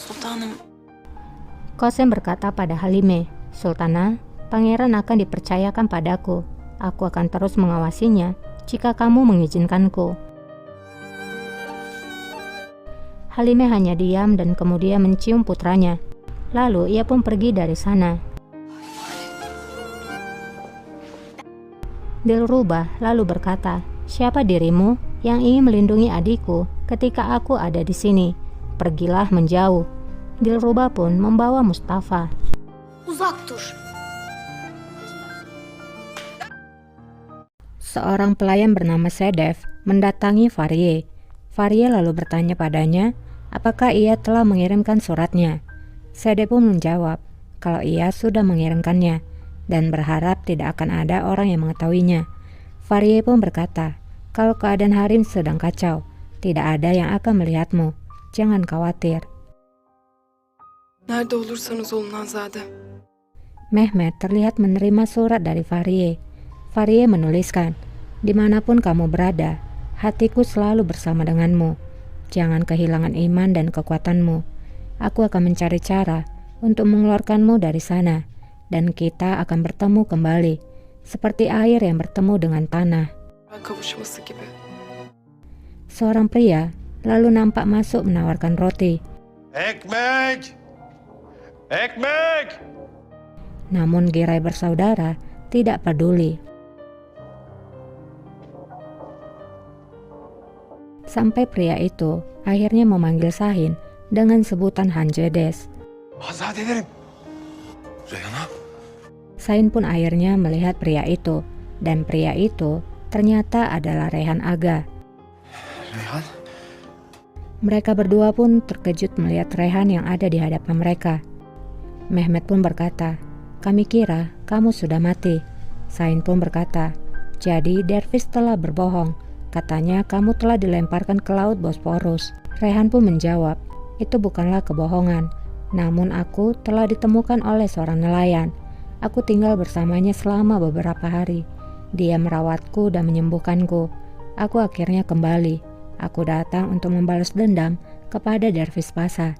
Sultanım, Qasem berkata pada Halime, "Sultana, pangeran akan dipercayakan padaku. Aku akan terus mengawasinya jika kamu mengizinkanku." Halime hanya diam dan kemudian mencium putranya. Lalu ia pun pergi dari sana. Dilrubah lalu berkata, "Siapa dirimu yang ingin melindungi adikku ketika aku ada di sini? Pergilah menjauh." Dilrubah pun membawa Mustafa. uzak dur. Seorang pelayan bernama Sedef mendatangi Faryeh. Faryeh lalu bertanya padanya apakah ia telah mengirimkan suratnya. Sedef pun menjawab kalau ia sudah mengirimkannya dan berharap tidak akan ada orang yang mengetahuinya. Faryeh pun berkata, "Kalau keadaan Harim sedang kacau, tidak ada yang akan melihatmu. Jangan khawatir." Nerede olursanız olun Hanzade. Mehmet terlihat menerima surat dari Faryeh. Faryeh menuliskan, "Dimanapun kamu berada, hatiku selalu bersama denganmu. Jangan kehilangan iman dan kekuatanmu. Aku akan mencari cara untuk mengeluarkanmu dari sana, dan kita akan bertemu kembali, seperti air yang bertemu dengan tanah." Kavuşması gibi. Seorang pria lalu nampak masuk menawarkan roti. Ekmek! Ekmek! Namun Giray bersaudara tidak peduli. Sampai pria itu akhirnya memanggil Sahin dengan sebutan Hanjedes. Hazadelerim. Reyhan'a. Sahin pun akhirnya melihat pria itu, dan pria itu ternyata adalah Reyhan Aga. Reyhan? Mereka berdua pun terkejut melihat Reyhan yang ada di hadapan mereka. Mehmet pun berkata, "Kami kira kamu sudah mati." Sahin pun berkata, "Jadi Dervis telah berbohong. Katanya kamu telah dilemparkan ke laut Bosporus." Reyhan pun menjawab, "Itu bukanlah kebohongan. Namun aku telah ditemukan oleh seorang nelayan. Aku tinggal bersamanya selama beberapa hari. Dia merawatku dan menyembuhkanku. Aku akhirnya kembali. Aku datang untuk membalas dendam kepada Dervis Pasa."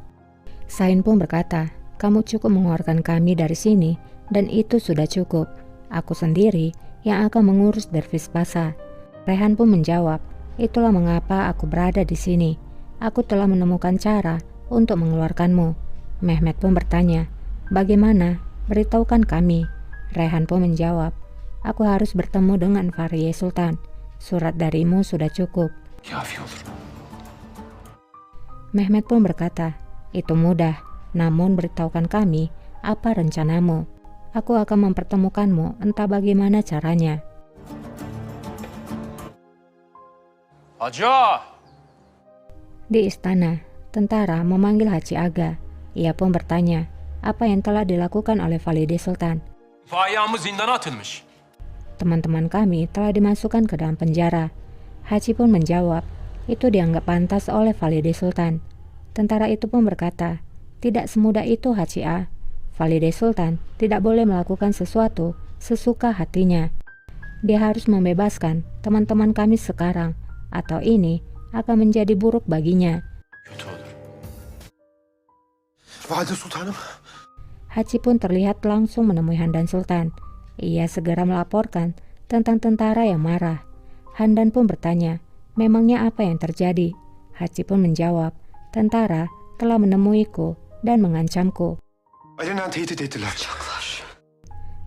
Sahin pun berkata, "Kamu cukup mengeluarkan kami dari sini dan itu sudah cukup. Aku sendiri yang akan mengurus Dervis Pasa." Reyhan pun menjawab, "Itulah mengapa aku berada di sini. Aku telah menemukan cara untuk mengeluarkanmu." Mehmet pun bertanya, "Bagaimana? Beritahukan kami." Reyhan pun menjawab, "Aku harus bertemu dengan Faryeh Sultan. Surat darimu sudah cukup." Kafi olur. Mehmet pun berkata, "Itu mudah, namun beritahukan kami apa rencanamu. Aku akan mempertemukanmu entah bagaimana caranya." Hacı! Di istana, tentara memanggil Haji Aga. Ia pun bertanya apa yang telah dilakukan oleh Valide Sultan. Fayyamı zindana atılmış. Teman-teman kami telah dimasukkan ke dalam penjara. Haji pun menjawab, itu dianggap pantas oleh Valide Sultan. Tentara itu pun berkata, "Tidak semudah itu Haji A. Valide Sultan tidak boleh melakukan sesuatu sesuka hatinya. Dia harus membebaskan teman-teman kami sekarang, atau ini akan menjadi buruk baginya." Kötü olur. Valide Sultanım. Haji pun terlihat langsung menemui Handan Sultan. Ia segera melaporkan tentang tentara yang marah. Handan pun bertanya, memangnya apa yang terjadi? Haji pun menjawab, tentara telah menemuiku dan mengancamku. Alenen tehdit ettiler.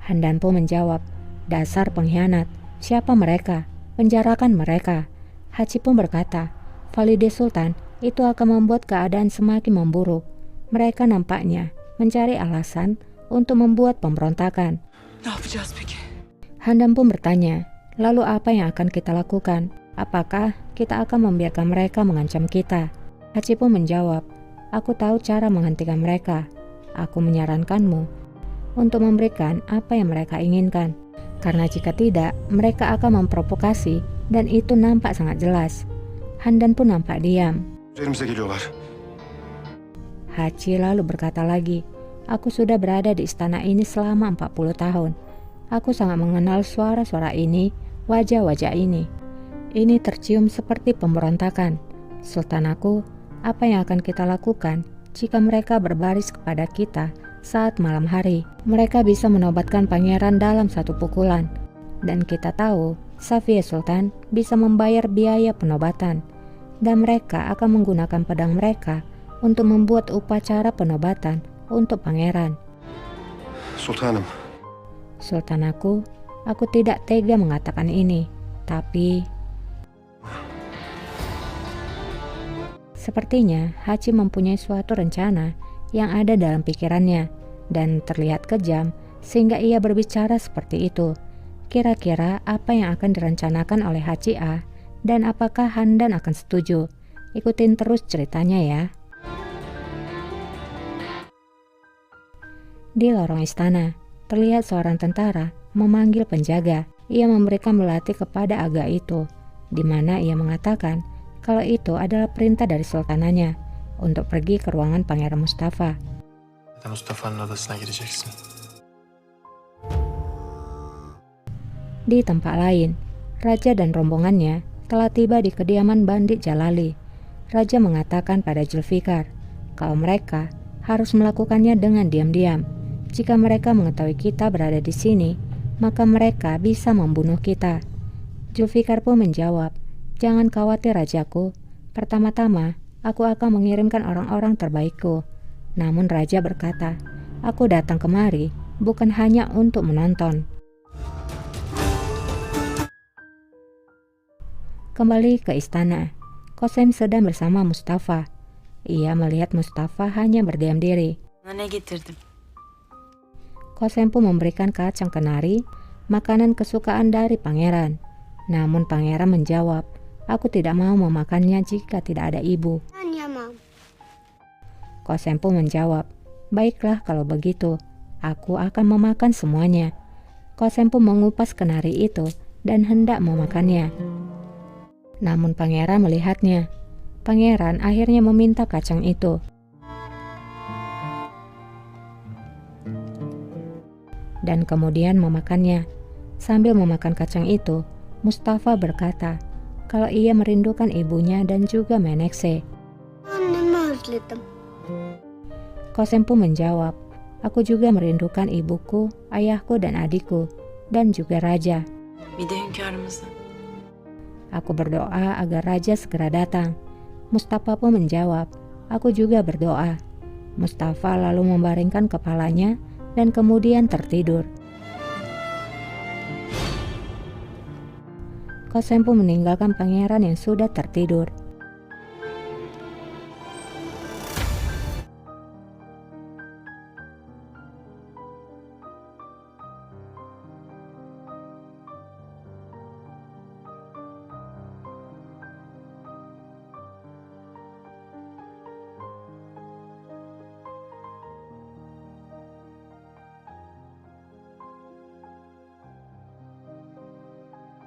Handan pun menjawab, dasar pengkhianat, siapa mereka? Penjarakan mereka. Haji pun berkata, Valide Sultan itu akan membuat keadaan semakin memburuk. Mereka nampaknya mencari alasan untuk membuat pemberontakan. Ne yapacağız peki? Handan pun bertanya, lalu apa yang akan kita lakukan? Apakah kita akan membiarkan mereka mengancam kita? Haji pun menjawab, aku tahu cara menghentikan mereka. Aku menyarankanmu untuk memberikan apa yang mereka inginkan. Karena jika tidak, mereka akan memprovokasi dan itu nampak sangat jelas. Handan pun nampak diam. Üzerimize geliyorlar. Haji lalu berkata lagi, aku sudah berada di istana ini selama 40 tahun. Aku sangat mengenal suara-suara ini, wajah-wajah ini. Ini tercium seperti pemberontakan. Sultan aku, apa yang akan kita lakukan jika mereka berbaris kepada kita saat malam hari. Mereka bisa menobatkan pangeran dalam satu pukulan. Dan kita tahu Safiye Sultan bisa membayar biaya penobatan. Dan mereka akan menggunakan pedang mereka untuk membuat upacara penobatan untuk pangeran. Sultanım. Sultan aku tidak tega mengatakan ini, tapi sepertinya Hachi mempunyai suatu rencana yang ada dalam pikirannya dan terlihat kejam sehingga ia berbicara seperti itu. Kira-kira apa yang akan direncanakan oleh Hachi A dan apakah Handan akan setuju? Ikutin terus ceritanya ya. Di lorong istana, terlihat seorang tentara memanggil penjaga. Ia memberikan melati kepada Aga itu, di mana ia mengatakan kalau itu adalah perintah dari sultananya untuk pergi ke ruangan Pangeran Mustafa. Mustafa'nın adasına gireceksin. Di tempat lain, Raja dan rombongannya telah tiba di kediaman Bandit Jalali. Raja mengatakan pada Zulfikar kalau mereka harus melakukannya dengan diam-diam. Jika mereka mengetahui kita berada di sini, maka mereka bisa membunuh kita. Zulfikar pun menjawab, "Jangan khawatir rajaku. Pertama-tama, aku akan mengirimkan orang-orang terbaikku." Namun raja berkata, "Aku datang kemari bukan hanya untuk menonton." Kembali ke istana, Qasem sedang bersama Mustafa. Ia melihat Mustafa hanya berdiam diri. Ne getirdim? Qasem pun memberikan kacang kenari, makanan kesukaan dari pangeran. Namun pangeran menjawab, "Aku tidak mau memakannya jika tidak ada ibu." Qasem pun menjawab, "Baiklah kalau begitu, aku akan memakan semuanya." Qasem pun mengupas kenari itu dan hendak memakannya. Namun pangeran melihatnya. Pangeran akhirnya meminta kacang itu. Dan kemudian memakannya. Sambil memakan kacang itu, Mustafa berkata kalau ia merindukan ibunya dan juga Menekse. Qasem pun menjawab, "Aku juga merindukan ibuku, ayahku dan adikku, dan juga raja." Bir de hünkârımızı. Aku berdoa agar raja segera datang. Mustafa pun menjawab, "Aku juga berdoa." Mustafa lalu membaringkan kepalanya dan kemudian tertidur. Qasem pun meninggalkan pangeran yang sudah tertidur.